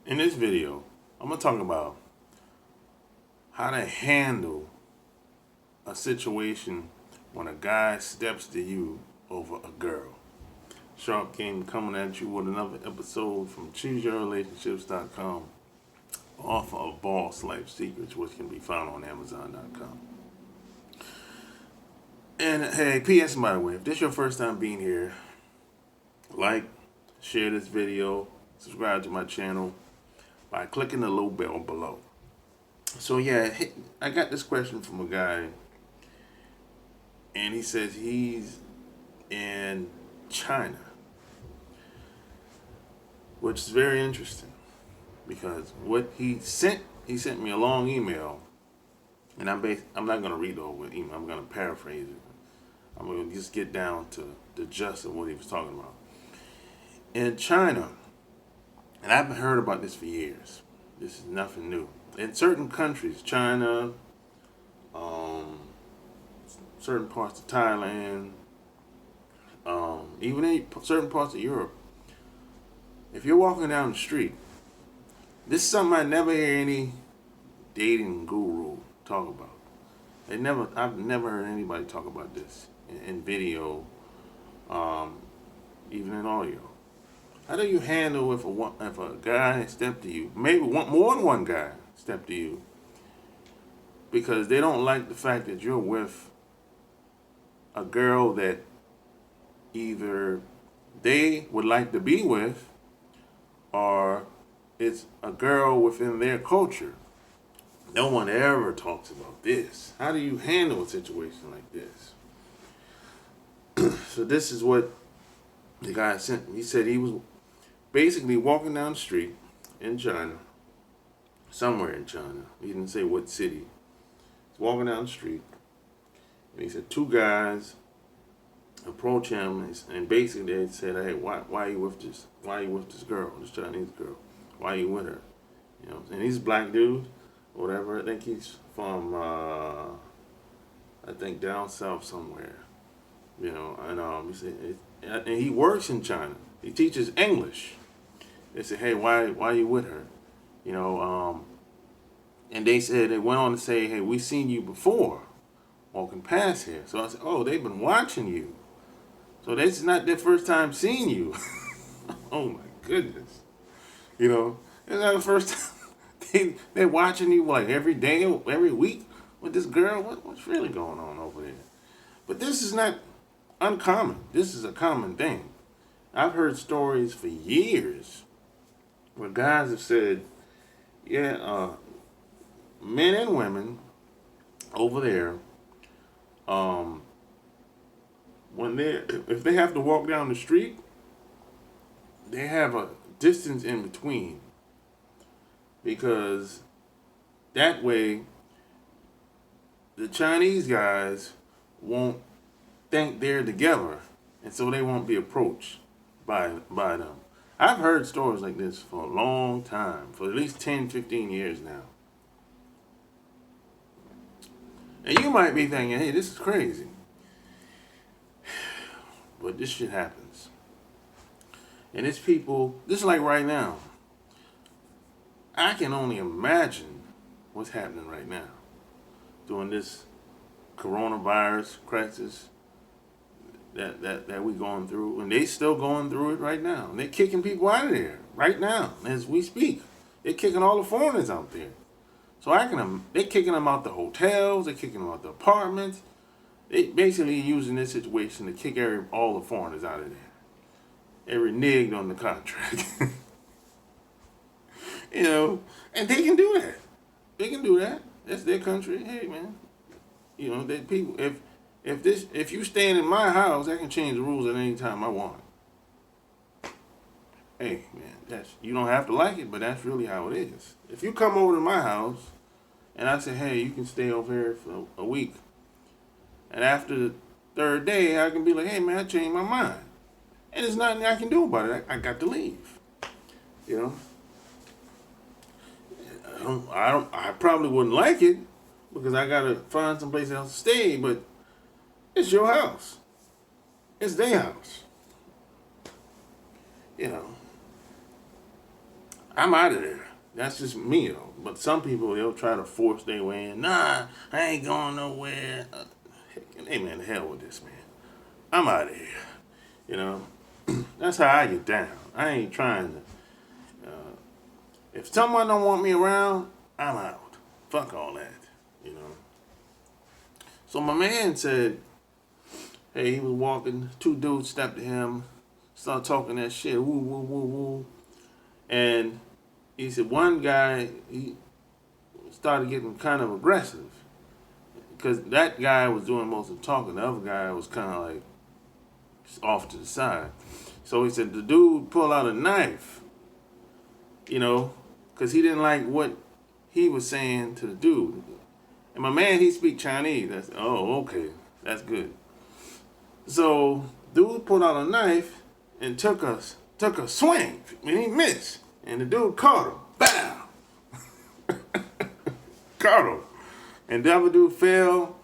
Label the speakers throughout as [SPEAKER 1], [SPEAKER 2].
[SPEAKER 1] In this video, I'm going to talk about how to handle a situation when a guy steps to you over a girl. Sharp King coming at you with another episode from ChooseYourRelationships.com, author of Boss Life Secrets, which can be found on Amazon.com. And hey, P.S. by the way, if this is your first time being here, like, share this video, subscribe to my channel by clicking the little bell below. So yeah, I got this question from a guy, and he says he's in China, which is very interesting because what he sent me a long email, and I'm not going to read the whole email. I'm going to paraphrase it. I'm going to just get down to the gist of what he was talking about. In China, and I've heard about this for years. This is nothing new. In certain countries, China, certain parts of Thailand, even in certain parts of Europe, if you're walking down the street, this is something I never hear any dating guru talk about. I've never heard anybody talk about this in video, even in audio. How do you handle if a guy step to you, maybe more than one guy step to you, because they don't like the fact that you're with a girl that either they would like to be with, or it's a girl within their culture. No one ever talks about this. How do you handle a situation like this? So this is what the guy sent me. He said he was basically walking down the street in China, somewhere in China. He didn't say what city. He's walking down the street, and he said two guys approach him, and basically they said, "Hey, why are you with this? Why are you with this girl, this Chinese girl? Why are you with her?" You know, and he's a black dude, or whatever. I think he's from, down south somewhere. You know, and he said, and he works in China. He teaches English. They said, "Hey, why are you with her?" You know, and they went on to say, "Hey, we seen you before walking past here." So I said, "Oh, they've been watching you. So this is not their first time seeing you." Oh my goodness. You know, it's not the first time they're watching you like every day, every week with this girl. What's really going on over there? But this is not uncommon. This is a common thing. I've heard stories for years where guys have said, yeah, men and women over there, if they have to walk down the street, they have a distance in between, because that way the Chinese guys won't think they're together, and so they won't be approached by them. I've heard stories like this for a long time, for at least 10, 15 years now. And you might be thinking, hey, this is crazy. But this shit happens. And it's people, just like right now, I can only imagine what's happening right now during this coronavirus crisis that we're going through, and they still going through it right now. And they're kicking people out of there right now as we speak. They're kicking all the foreigners out there. So they're kicking them out the hotels, they're kicking them out the apartments. They basically using this situation to kick all the foreigners out of there. They reneged on the contract. You know, and they can do that. They can do that. That's their country. Hey man, you know, they people. If you staying in my house, I can change the rules at any time I want. Hey man, you don't have to like it, but that's really how it is. If you come over to my house and I say, hey, you can stay over here for a week, and after the third day, I can be like, hey man, I changed my mind, and there's nothing I can do about it. I got to leave. You know. I probably wouldn't like it because I gotta find someplace else to stay, but it's your house. It's their house. You know. I'm out of there. That's just me though. But some people, they'll try to force their way in. Nah, I ain't going nowhere. Hey man, the hell with this man. I'm out of here. You know, that's how I get down. I ain't trying to. If someone don't want me around, I'm out. Fuck all that. You know. So my man said, hey, he was walking. Two dudes stepped to him, started talking that shit. Woo woo woo woo. And he said one guy, he started getting kind of aggressive because that guy was doing most of the talking. The other guy was kind of like off to the side. So he said the dude pulled out a knife, you know, because he didn't like what he was saying to the dude. And my man, he speak Chinese. That's okay, that's good. So dude pulled out a knife and took a swing, and he missed, and the dude caught him. Bow. Caught him, and the other dude fell,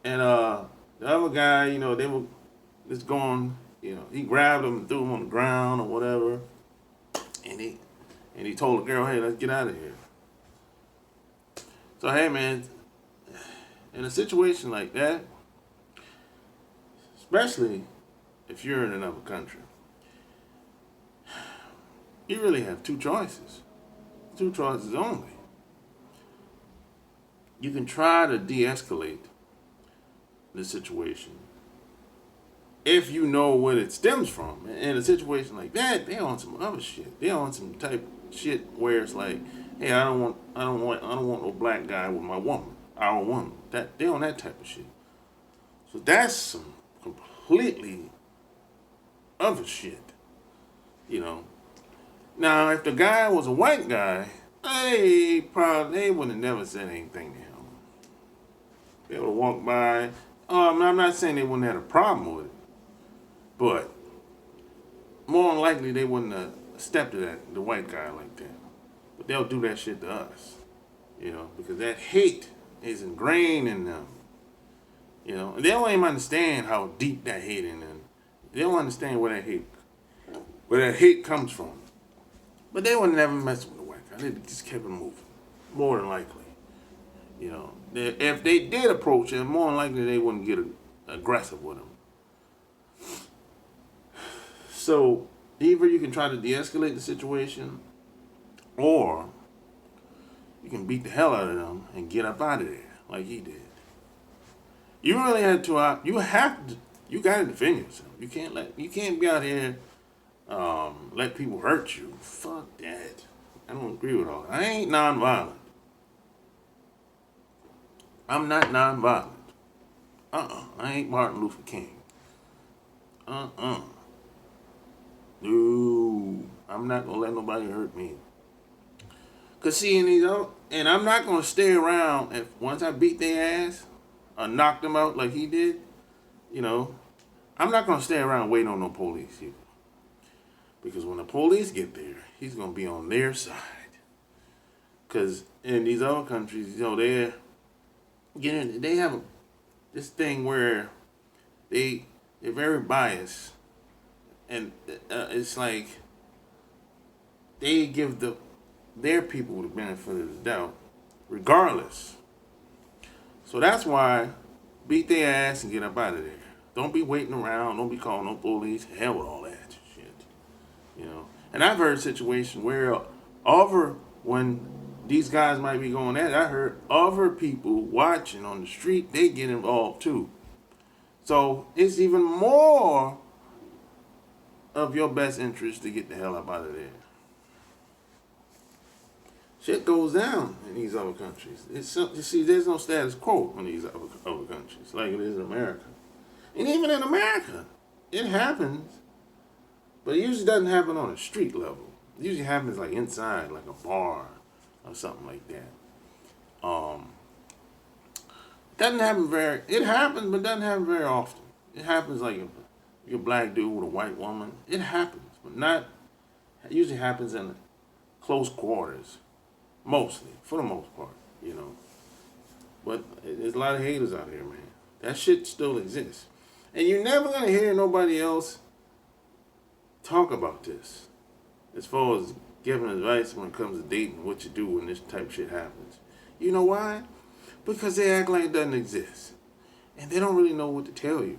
[SPEAKER 1] and the other guy, you know, they were just going, you know, he grabbed him and threw him on the ground or whatever, and he told the girl, hey, let's get out of here. So hey man, in a situation like that, especially if you're in another country, you really have two choices. Two choices only. You can try to de-escalate the situation if you know what it stems from. In a situation like that, they on some other shit. They on some type of shit where it's like, hey, I don't want no black guy with my woman. I don't want that. They on that type of shit. So that's some completely other shit, you know. Now, if the guy was a white guy, they would have never said anything to him. They would have walked by. I'm not saying they wouldn't have had a problem with it, but more than likely they wouldn't have stepped to the white guy like that. But they'll do that shit to us, you know, because that hate is ingrained in them, you know. And they don't even understand how deep that hate in them. They don't understand where that hate comes from. But they would never mess with the white guy. They just kept it moving, more than likely, you know. If they did approach him, more than likely they wouldn't get aggressive with him. So either you can try to de-escalate the situation, or you can beat the hell out of them and get up out of there like he did. You really had to. You got to defend yourself. You can't be out here let people hurt you. Fuck that. I don't agree with all that. I ain't nonviolent. I'm not nonviolent. I ain't Martin Luther King. No. I'm not gonna let nobody hurt me. Cause see, and I'm not gonna stay around if once I beat their ass or knock them out like he did, you know, I'm not gonna stay around waiting on no police either. Because when the police get there, he's gonna be on their side. Cause in these other countries, you know, they have this thing where they're very biased, and it's like they give their people the benefit of the doubt, regardless. So that's why beat their ass and get up out of there. Don't be waiting around. Don't be calling no police. Hell with all that shit, you know. And I've heard situations where when these guys might be going at it, I heard other people watching on the street, they get involved too. So it's even more of your best interest to get the hell up out of there. Shit goes down in these other countries. You see, there's no status quo in these other countries like it is in America. And even in America, it happens, but it usually doesn't happen on a street level. It usually happens like inside, like a bar or something like that. It happens, but doesn't happen very often. It happens like if you're a black dude with a white woman. It happens, but it usually happens in close quarters. Mostly, for the most part, you know. But there's a lot of haters out here, man. That shit still exists. And you're never going to hear nobody else talk about this. As far as giving advice when it comes to dating, what you do when this type of shit happens. You know why? Because they act like it doesn't exist. And they don't really know what to tell you.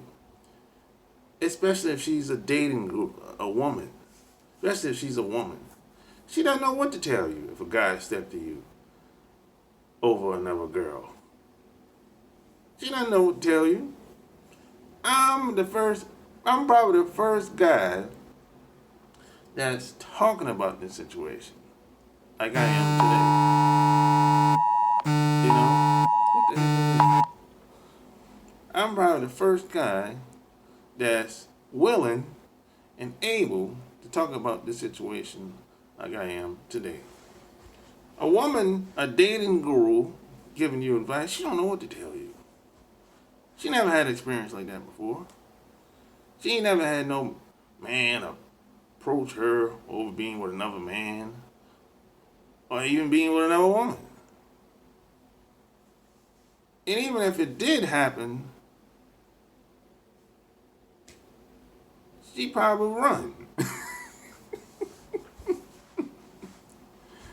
[SPEAKER 1] Especially if she's a dating group, a woman. Especially if she's a woman. She doesn't know what to tell you if a guy stepped to you over another girl. She doesn't know what to tell you. I'm probably the first guy that's talking about this situation. Like I am today. You know? What the hell is this? I'm probably the first guy that's willing and able to talk about this situation like I am today. A woman, a dating guru, giving you advice, she don't know what to tell you. She never had experience like that before. She ain't never had no man approach her over being with another man or even being with another woman. And even if it did happen, she probably would run.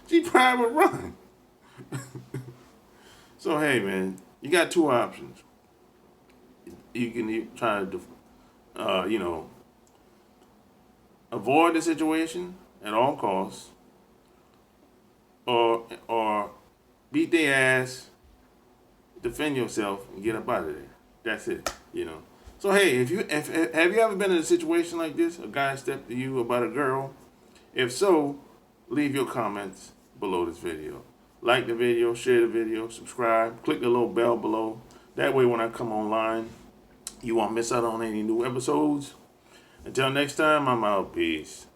[SPEAKER 1] She probably would run. So hey man, you got two options. You can try to, avoid the situation at all costs, or beat their ass, defend yourself, and get up out of there. That's it. So hey, if have you ever been in a situation like this? A guy stepped to you about a girl. If so, leave your comments below this video. Like the video, share the video, subscribe, click the little bell below. That way when I come online, you won't miss out on any new episodes. Until next time, I'm out. Peace.